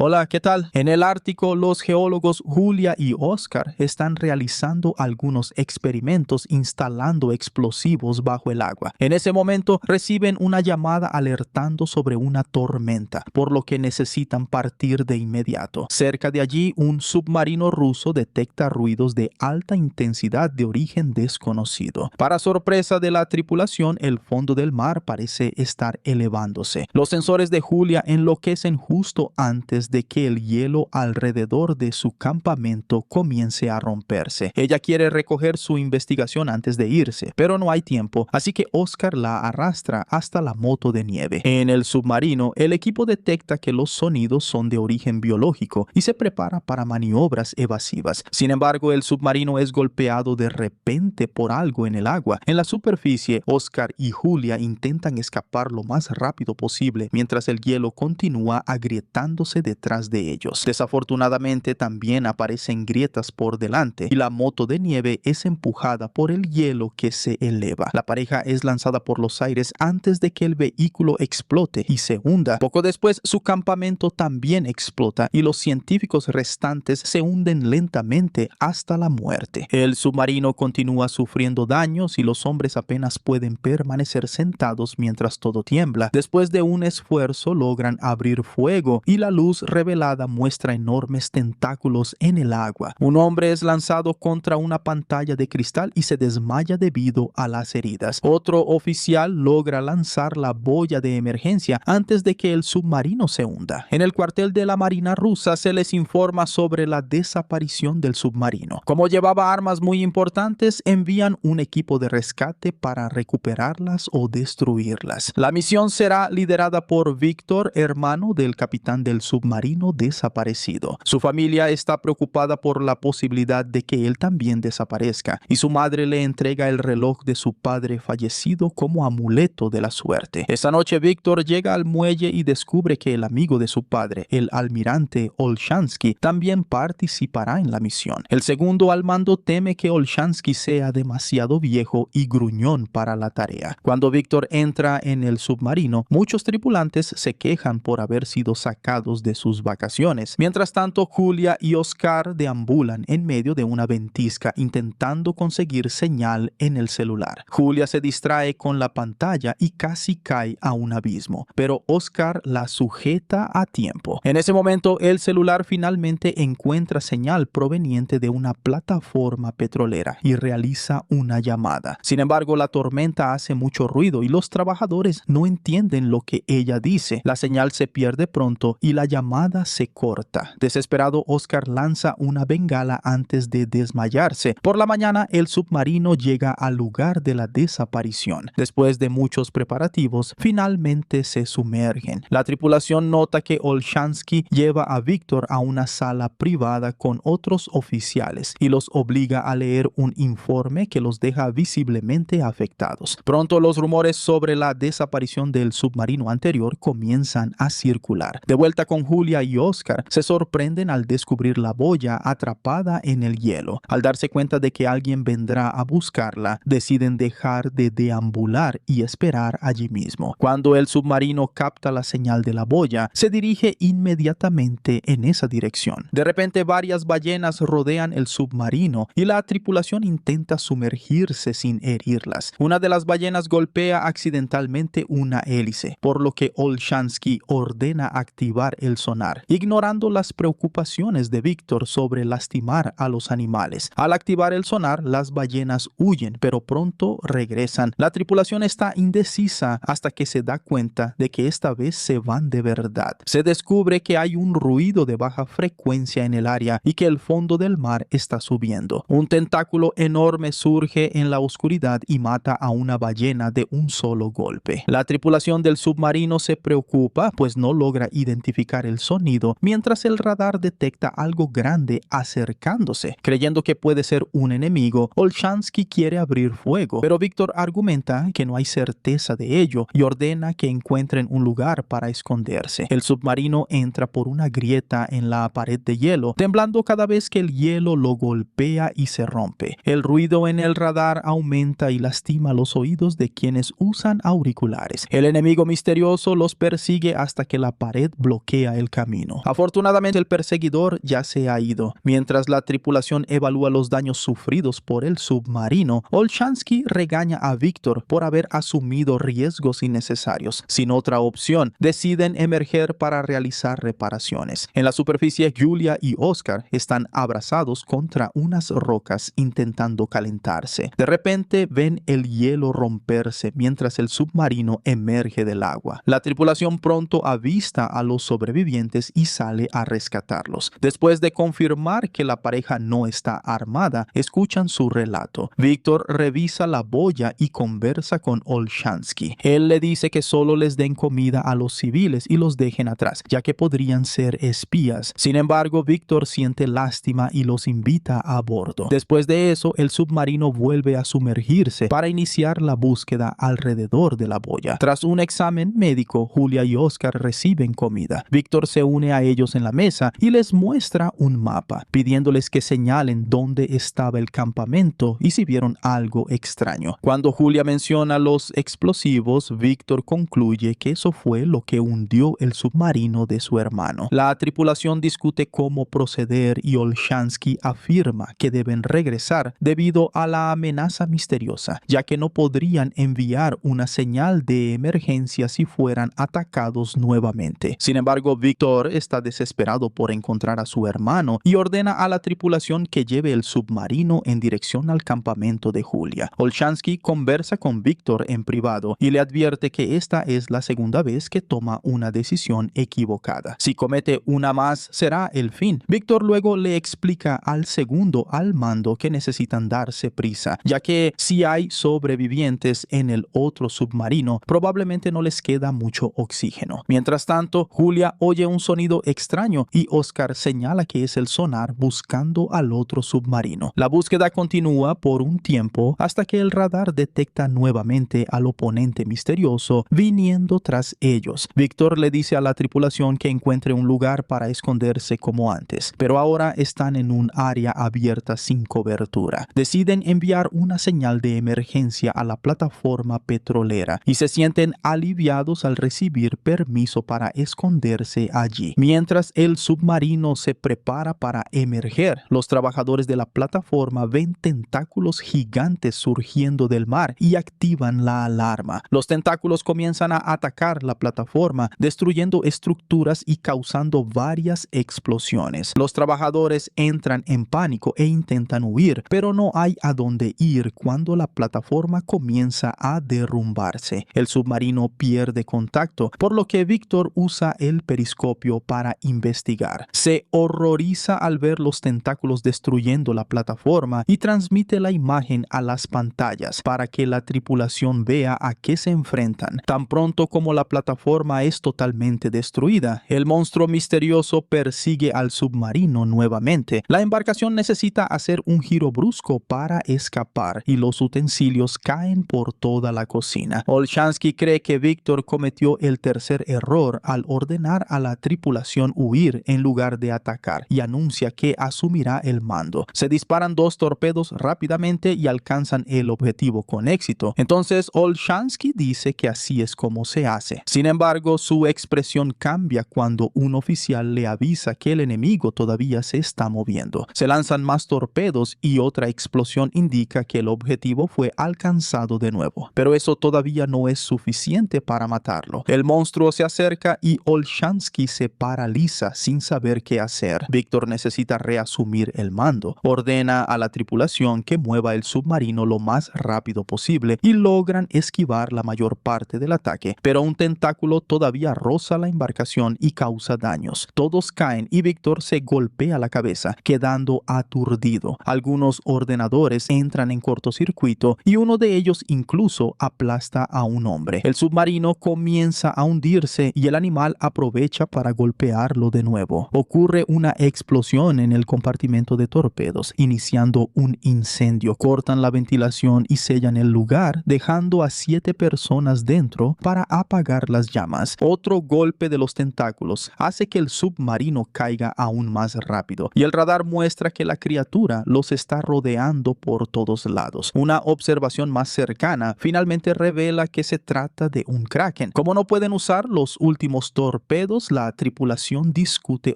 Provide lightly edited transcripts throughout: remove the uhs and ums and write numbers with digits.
Hola, ¿qué tal? En el Ártico, los geólogos Julia y Oscar están realizando algunos experimentos instalando explosivos bajo el agua. En ese momento reciben una llamada alertando sobre una tormenta, por lo que necesitan partir de inmediato. Cerca de allí, un submarino ruso detecta ruidos de alta intensidad de origen desconocido. Para sorpresa de la tripulación, el fondo del mar parece estar elevándose. Los sensores de Julia enloquecen justo antes de que el hielo alrededor de su campamento comience a romperse. Ella quiere recoger su investigación antes de irse, pero no hay tiempo, así que Oscar la arrastra hasta la moto de nieve. En el submarino, el equipo detecta que los sonidos son de origen biológico y se prepara para maniobras evasivas. Sin embargo, el submarino es golpeado de repente por algo en el agua. En la superficie, Oscar y Julia intentan escapar lo más rápido posible mientras el hielo continúa agrietándose detrás de ellos. Desafortunadamente, también aparecen grietas por delante y la moto de nieve es empujada por el hielo que se eleva. La pareja es lanzada por los aires antes de que el vehículo explote y se hunda. Poco después, su campamento también explota y los científicos restantes se hunden lentamente hasta la muerte. El submarino continúa sufriendo daños y los hombres apenas pueden permanecer sentados mientras todo tiembla. Después de un esfuerzo, logran abrir fuego y la luz revelada muestra enormes tentáculos en el agua. Un hombre es lanzado contra una pantalla de cristal y se desmaya debido a las heridas. Otro oficial logra lanzar la boya de emergencia antes de que el submarino se hunda. En el cuartel de la Marina rusa se les informa sobre la desaparición del submarino. Como llevaba armas muy importantes, envían un equipo de rescate para recuperarlas o destruirlas. La misión será liderada por Víctor, hermano del capitán del submarino desaparecido. Su familia está preocupada por la posibilidad de que él también desaparezca, y su madre le entrega el reloj de su padre fallecido como amuleto de la suerte. Esa noche, Víctor llega al muelle y descubre que el amigo de su padre, el almirante Olshansky, también participará en la misión. El segundo al mando teme que Olshansky sea demasiado viejo y gruñón para la tarea. Cuando Víctor entra en el submarino, muchos tripulantes se quejan por haber sido sacados de sus vacaciones. Mientras tanto, Julia y Oscar deambulan en medio de una ventisca intentando conseguir señal en el celular. Julia se distrae con la pantalla y casi cae a un abismo, pero Oscar la sujeta a tiempo. En ese momento, el celular finalmente encuentra señal proveniente de una plataforma petrolera y realiza una llamada. Sin embargo, la tormenta hace mucho ruido y los trabajadores no entienden lo que ella dice. La señal se pierde pronto y la llamada se corta. Desesperado, Oscar lanza una bengala antes de desmayarse. Por la mañana, el submarino llega al lugar de la desaparición. Después de muchos preparativos, finalmente se sumergen. La tripulación nota que Olshansky lleva a Víctor a una sala privada con otros oficiales y los obliga a leer un informe que los deja visiblemente afectados. Pronto los rumores sobre la desaparición del submarino anterior comienzan a circular. De vuelta con Julia y Oscar, se sorprenden al descubrir la boya atrapada en el hielo. Al darse cuenta de que alguien vendrá a buscarla, deciden dejar de deambular y esperar allí mismo. Cuando el submarino capta la señal de la boya, se dirige inmediatamente en esa dirección. De repente, varias ballenas rodean el submarino y la tripulación intenta sumergirse sin herirlas. Una de las ballenas golpea accidentalmente una hélice, por lo que Olshansky ordena activar el sonar, ignorando las preocupaciones de Víctor sobre lastimar a los animales. Al activar el sonar, las ballenas huyen, pero pronto regresan. La tripulación está indecisa hasta que se da cuenta de que esta vez se van de verdad. Se descubre que hay un ruido de baja frecuencia en el área y que el fondo del mar está subiendo. Un tentáculo enorme surge en la oscuridad y mata a una ballena de un solo golpe. La tripulación del submarino se preocupa, pues no logra identificar el sonido, mientras el radar detecta algo grande acercándose. Creyendo que puede ser un enemigo, Olshansky quiere abrir fuego, pero Víctor argumenta que no hay certeza de ello y ordena que encuentren un lugar para esconderse. El submarino entra por una grieta en la pared de hielo, temblando cada vez que el hielo lo golpea y se rompe. El ruido en el radar aumenta y lastima los oídos de quienes usan auriculares. El enemigo misterioso los persigue hasta que la pared bloquea el el camino. Afortunadamente el perseguidor ya se ha ido. Mientras la tripulación evalúa los daños sufridos por el submarino, Olshansky regaña a Víctor por haber asumido riesgos innecesarios. Sin otra opción, deciden emerger para realizar reparaciones. En la superficie, Julia y Oscar están abrazados contra unas rocas intentando calentarse. De repente ven el hielo romperse mientras el submarino emerge del agua. La tripulación pronto avista a los sobrevivientes y sale a rescatarlos. Después de confirmar que la pareja no está armada, escuchan su relato. Víctor revisa la boya y conversa con Olshansky. Él le dice que solo les den comida a los civiles y los dejen atrás, ya que podrían ser espías. Sin embargo, Víctor siente lástima y los invita a bordo. Después de eso, el submarino vuelve a sumergirse para iniciar la búsqueda alrededor de la boya. Tras un examen médico, Julia y Oscar reciben comida. Víctor se une a ellos en la mesa y les muestra un mapa, pidiéndoles que señalen dónde estaba el campamento y si vieron algo extraño. Cuando Julia menciona los explosivos, Víctor concluye que eso fue lo que hundió el submarino de su hermano. La tripulación discute cómo proceder y Olshansky afirma que deben regresar debido a la amenaza misteriosa, ya que no podrían enviar una señal de emergencia si fueran atacados nuevamente. Sin embargo, Víctor está desesperado por encontrar a su hermano y ordena a la tripulación que lleve el submarino en dirección al campamento de Julia. Olshansky conversa con Víctor en privado y le advierte que esta es la segunda vez que toma una decisión equivocada. Si comete una más, será el fin. Víctor luego le explica al segundo al mando que necesitan darse prisa, ya que si hay sobrevivientes en el otro submarino, probablemente no les queda mucho oxígeno. Mientras tanto, Julia oye un sonido extraño y Oscar señala que es el sonar buscando al otro submarino. La búsqueda continúa por un tiempo hasta que el radar detecta nuevamente al oponente misterioso viniendo tras ellos. Víctor le dice a la tripulación que encuentre un lugar para esconderse como antes, pero ahora están en un área abierta sin cobertura. Deciden enviar una señal de emergencia a la plataforma petrolera y se sienten aliviados al recibir permiso para esconderse allí. Mientras el submarino se prepara para emerger, los trabajadores de la plataforma ven tentáculos gigantes surgiendo del mar y activan la alarma. Los tentáculos comienzan a atacar la plataforma, destruyendo estructuras y causando varias explosiones. Los trabajadores entran en pánico e intentan huir, pero no hay a dónde ir cuando la plataforma comienza a derrumbarse. El submarino pierde contacto, por lo que Víctor usa el periscopio para investigar. Se horroriza al ver los tentáculos destruyendo la plataforma y transmite la imagen a las pantallas para que la tripulación vea a qué se enfrentan. Tan pronto como la plataforma es totalmente destruida, el monstruo misterioso persigue al submarino nuevamente. La embarcación necesita hacer un giro brusco para escapar y los utensilios caen por toda la cocina. Olshansky cree que Víctor cometió el tercer error al ordenar a la tripulación huir en lugar de atacar y anuncia que asumirá el mando. Se disparan 2 torpedos rápidamente y alcanzan el objetivo con éxito. Entonces Olshansky dice que así es como se hace. Sin embargo, su expresión cambia cuando un oficial le avisa que el enemigo todavía se está moviendo. Se lanzan más torpedos y otra explosión indica que el objetivo fue alcanzado de nuevo. Pero eso todavía no es suficiente para matarlo. El monstruo se acerca y Olshansky se paraliza sin saber qué hacer. Víctor necesita reasumir el mando. Ordena a la tripulación que mueva el submarino lo más rápido posible y logran esquivar la mayor parte del ataque, pero un tentáculo todavía roza la embarcación y causa daños. Todos caen y Víctor se golpea la cabeza, quedando aturdido. Algunos ordenadores entran en cortocircuito y uno de ellos incluso aplasta a un hombre. El submarino comienza a hundirse y el animal aprovecha para golpearlo de nuevo. Ocurre una explosión en el compartimento de torpedos, iniciando un incendio. Cortan la ventilación y sellan el lugar, dejando a 7 personas dentro para apagar las llamas. Otro golpe de los tentáculos hace que el submarino caiga aún más rápido y el radar muestra que la criatura los está rodeando por todos lados. Una observación más cercana finalmente revela que se trata de un kraken. Como no pueden usar los últimos torpedos, minutos, la tripulación discute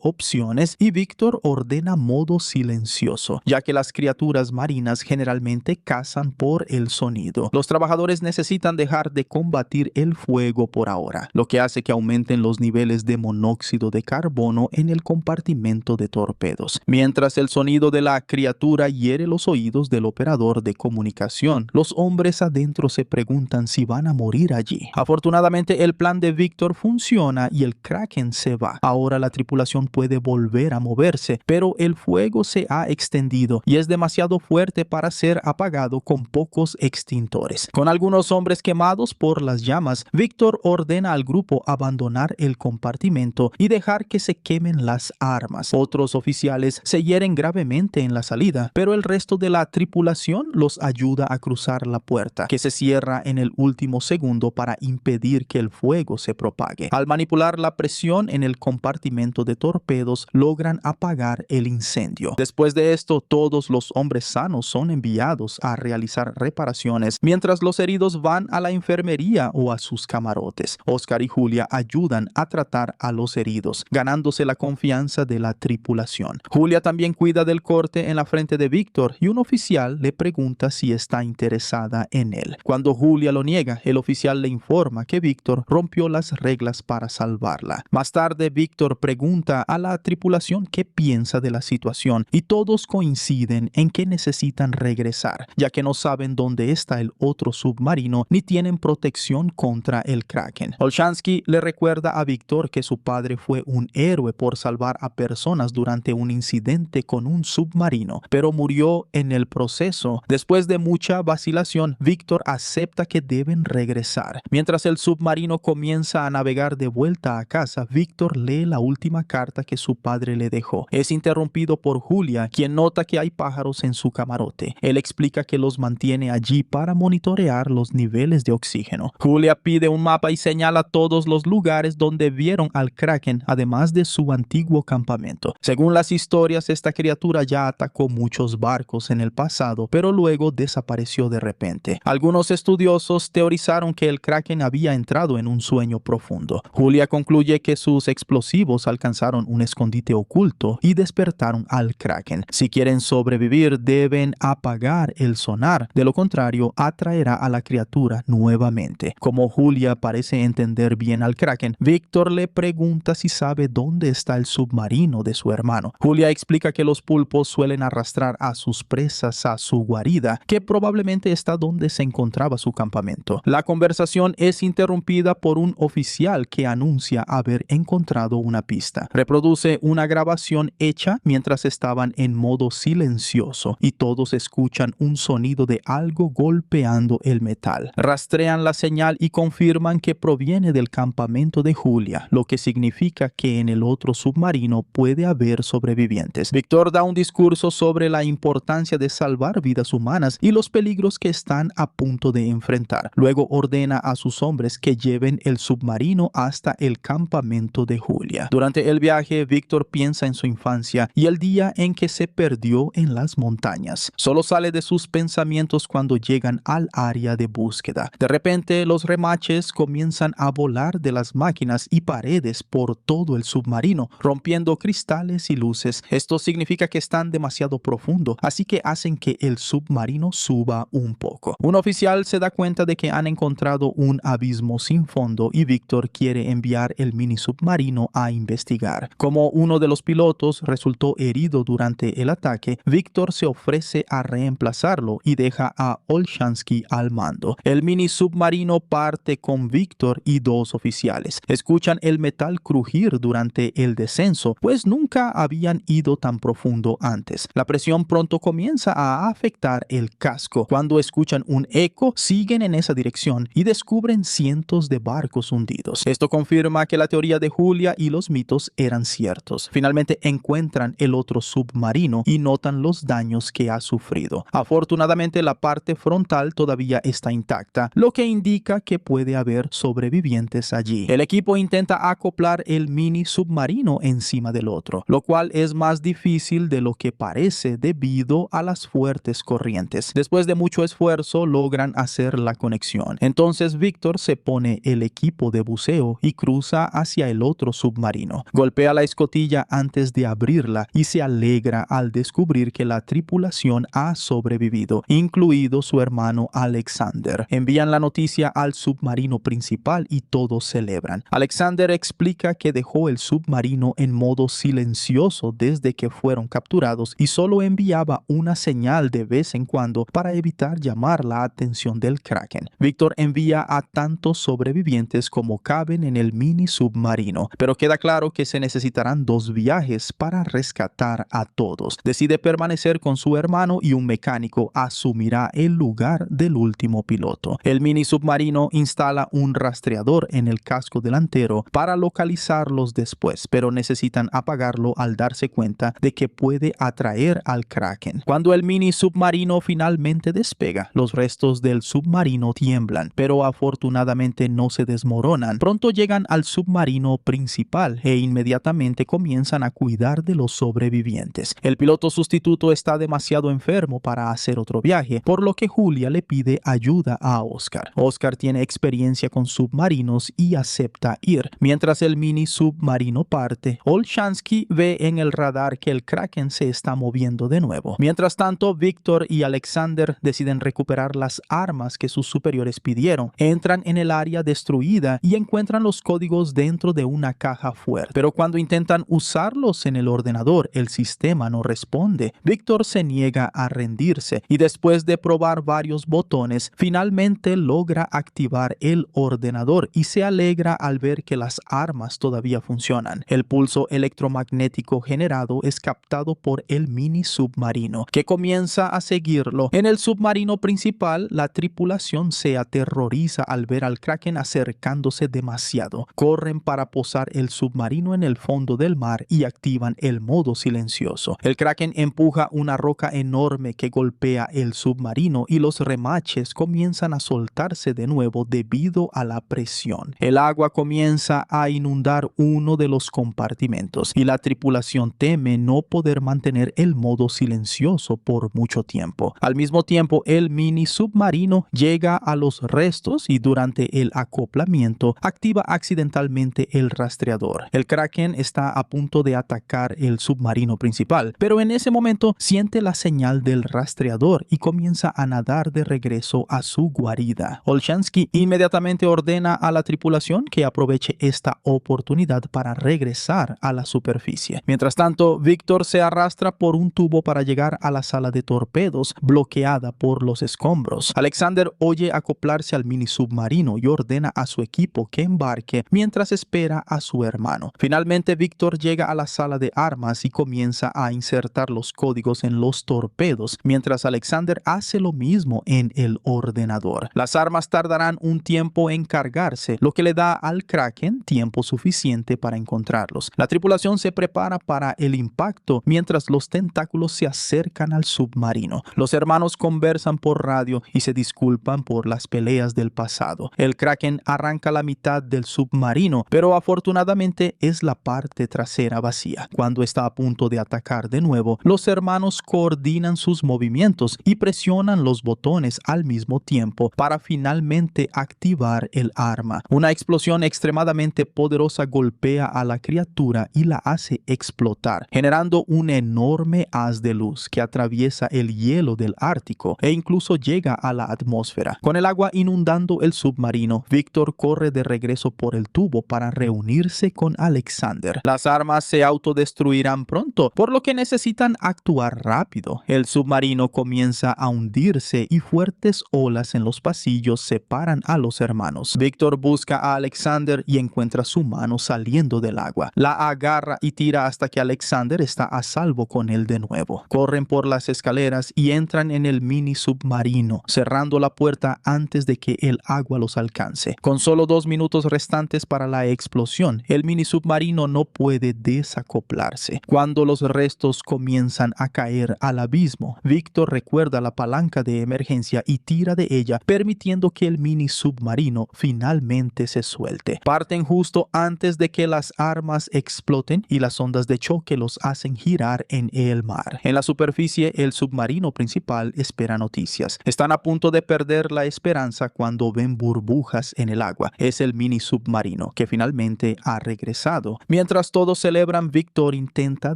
opciones y Víctor ordena modo silencioso, ya que las criaturas marinas generalmente cazan por el sonido. Los trabajadores necesitan dejar de combatir el fuego por ahora, lo que hace que aumenten los niveles de monóxido de carbono en el compartimento de torpedos. Mientras el sonido de la criatura hiere los oídos del operador de comunicación, los hombres adentro se preguntan si van a morir allí. Afortunadamente, el plan de Víctor funciona y el Kraken se va. Ahora la tripulación puede volver a moverse, pero el fuego se ha extendido y es demasiado fuerte para ser apagado con pocos extintores. Con algunos hombres quemados por las llamas, Víctor ordena al grupo abandonar el compartimento y dejar que se quemen las armas. Otros oficiales se hieren gravemente en la salida, pero el resto de la tripulación los ayuda a cruzar la puerta, que se cierra en el último segundo para impedir que el fuego se propague. Al manipular la presión en el compartimento de torpedos, logran apagar el incendio. Después de esto, todos los hombres sanos son enviados a realizar reparaciones, mientras los heridos van a la enfermería o a sus camarotes. Oscar y Julia ayudan a tratar a los heridos, ganándose la confianza de la tripulación. Julia también cuida del corte en la frente de Víctor y un oficial le pregunta si está interesada en él. Cuando Julia lo niega, el oficial le informa que Víctor rompió las reglas para salvarla. Más tarde, Víctor pregunta a la tripulación qué piensa de la situación y todos coinciden en que necesitan regresar, ya que no saben dónde está el otro submarino ni tienen protección contra el Kraken. Olshansky le recuerda a Víctor que su padre fue un héroe por salvar a personas durante un incidente con un submarino, pero murió en el proceso. Después de mucha vacilación, Víctor acepta que deben regresar. Mientras el submarino comienza a navegar de vuelta a casa, Víctor lee la última carta que su padre le dejó. Es interrumpido por Julia, quien nota que hay pájaros en su camarote. Él explica que los mantiene allí para monitorear los niveles de oxígeno. Julia pide un mapa y señala todos los lugares donde vieron al Kraken, además de su antiguo campamento. Según las historias, esta criatura ya atacó muchos barcos en el pasado, pero luego desapareció de repente. Algunos estudiosos teorizaron que el Kraken había entrado en un sueño profundo. Julia concluye que sus explosivos alcanzaron un escondite oculto y despertaron al Kraken. Si quieren sobrevivir, deben apagar el sonar. De lo contrario, atraerá a la criatura nuevamente. Como Julia parece entender bien al Kraken, Víctor le pregunta si sabe dónde está el submarino de su hermano. Julia explica que los pulpos suelen arrastrar a sus presas a su guarida, que probablemente está donde se encontraba su campamento. La conversación es interrumpida por un oficial que anuncia haber encontrado una pista. Reproduce una grabación hecha mientras estaban en modo silencioso y todos escuchan un sonido de algo golpeando el metal. Rastrean la señal y confirman que proviene del campamento de Julia, lo que significa que en el otro submarino puede haber sobrevivientes. Víctor da un discurso sobre la importancia de salvar vidas humanas y los peligros que están a punto de enfrentar. Luego ordena a sus hombres que lleven el submarino hasta el campamento de Julia. Durante el viaje, Víctor piensa en su infancia y el día en que se perdió en las montañas. Solo sale de sus pensamientos cuando llegan al área de búsqueda. De repente, los remaches comienzan a volar de las máquinas y paredes por todo el submarino, rompiendo cristales y luces. Esto significa que están demasiado profundo, así que hacen que el submarino suba un poco. Un oficial se da cuenta de que han encontrado un abismo sin fondo y Víctor quiere enviar el mini submarino a investigar. Como uno de los pilotos resultó herido durante el ataque, Víctor se ofrece a reemplazarlo y deja a Olshansky al mando. El mini submarino parte con Víctor y dos oficiales. Escuchan el metal crujir durante el descenso, pues nunca habían ido tan profundo antes. La presión pronto comienza a afectar el casco. Cuando escuchan un eco, siguen en esa dirección y descubren cientos de barcos hundidos. Esto confirma que la teoría de Julia y los mitos eran ciertos. Finalmente encuentran el otro submarino y notan los daños que ha sufrido. Afortunadamente, la parte frontal todavía está intacta, lo que indica que puede haber sobrevivientes allí. El equipo intenta acoplar el mini submarino encima del otro, lo cual es más difícil de lo que parece debido a las fuertes corrientes. Después de mucho esfuerzo, logran hacer la conexión. Entonces Víctor se pone el equipo de buceo y cruza hacia hacia el otro submarino. Golpea la escotilla antes de abrirla y se alegra al descubrir que la tripulación ha sobrevivido, incluido su hermano Alexander. Envían la noticia al submarino principal y todos celebran. Alexander explica que dejó el submarino en modo silencioso desde que fueron capturados y solo enviaba una señal de vez en cuando para evitar llamar la atención del Kraken. Víctor envía a tantos sobrevivientes como caben en el mini submarino, pero queda claro que se necesitarán 2 viajes para rescatar a todos. Decide permanecer con su hermano y un mecánico asumirá el lugar del último piloto. El mini submarino instala un rastreador en el casco delantero para localizarlos después, pero necesitan apagarlo al darse cuenta de que puede atraer al Kraken. Cuando el mini submarino finalmente despega, los restos del submarino tiemblan, pero afortunadamente no se desmoronan. Pronto llegan al submarino principal e inmediatamente comienzan a cuidar de los sobrevivientes. El piloto sustituto está demasiado enfermo para hacer otro viaje, por lo que Julia le pide ayuda a Oscar. Oscar tiene experiencia con submarinos y acepta ir. Mientras el mini submarino parte, Olshansky ve en el radar que el Kraken se está moviendo de nuevo. Mientras tanto, Víctor y Alexander deciden recuperar las armas que sus superiores pidieron. Entran en el área destruida y encuentran los códigos dentro de una caja fuerte. Pero cuando intentan usarlos en el ordenador, el sistema no responde. Víctor se niega a rendirse y después de probar varios botones, finalmente logra activar el ordenador y se alegra al ver que las armas todavía funcionan. El pulso electromagnético generado es captado por el mini submarino, que comienza a seguirlo. En el submarino principal, la tripulación se aterroriza al ver al Kraken acercándose demasiado. Corren para posar el submarino en el fondo del mar y activan el modo silencioso. El Kraken empuja una roca enorme que golpea el submarino y los remaches comienzan a soltarse de nuevo debido a la presión. El agua comienza a inundar uno de los compartimentos y la tripulación teme no poder mantener el modo silencioso por mucho tiempo. Al mismo tiempo, el mini submarino llega a los restos y durante el acoplamiento activa accidentalmente el rastreador. El Kraken está a punto de atacar el submarino principal, pero en ese momento siente la señal del rastreador y comienza a nadar de regreso a su guarida. Olshansky inmediatamente ordena a la tripulación que aproveche esta oportunidad para regresar a la superficie. Mientras tanto, Víctor se arrastra por un tubo para llegar a la sala de torpedos bloqueada por los escombros. Alexander oye acoplarse al mini submarino y ordena a su equipo que embarque mientras espera a su hermano. Finalmente, Víctor llega a la sala de armas y comienza a insertar los códigos en los torpedos, mientras Alexander hace lo mismo en el ordenador. Las armas tardarán un tiempo en cargarse, lo que le da al Kraken tiempo suficiente para encontrarlos. La tripulación se prepara para el impacto mientras los tentáculos se acercan al submarino. Los hermanos conversan por radio y se disculpan por las peleas del pasado. El Kraken arranca la mitad del submarino, pero afortunadamente es la parte trasera vacía. Cuando está a punto de atacar de nuevo, los hermanos coordinan sus movimientos y presionan los botones al mismo tiempo para finalmente activar el arma. Una explosión extremadamente poderosa golpea a la criatura y la hace explotar, generando un enorme haz de luz que atraviesa el hielo del Ártico e incluso llega a la atmósfera. Con el agua inundando el submarino, Víctor corre de regreso por el tubo para reunirse con Alexander. Las armas se autodestruirán pronto, por lo que necesitan actuar rápido. El submarino comienza a hundirse y fuertes olas en los pasillos separan a los hermanos. Víctor busca a Alexander y encuentra su mano saliendo del agua. La agarra y tira hasta que Alexander está a salvo con él de nuevo. Corren por las escaleras y entran en el mini submarino, cerrando la puerta antes de que el agua los alcance. Con solo 2 minutos restantes para la explosión, el mini submarino no puede desacoplarse. Cuando los restos comienzan a caer al abismo, Víctor recuerda la palanca de emergencia y tira de ella, permitiendo que el mini submarino finalmente se suelte. Parten justo antes de que las armas exploten y las ondas de choque los hacen girar en el mar. En la superficie, el submarino principal espera noticias. Están a punto de perder la esperanza cuando ven burbujas en el agua. Es el mini submarino, que finalmente finalmente ha regresado. Mientras todos celebran, Víctor intenta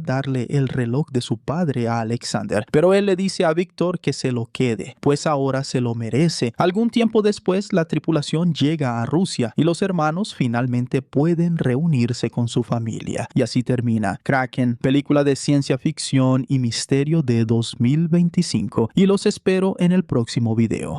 darle el reloj de su padre a Alexander, pero él le dice a Víctor que se lo quede, pues ahora se lo merece. Algún tiempo después, la tripulación llega a Rusia y los hermanos finalmente pueden reunirse con su familia. Y así termina Kraken, película de ciencia ficción y misterio de 2025. Y los espero en el próximo video.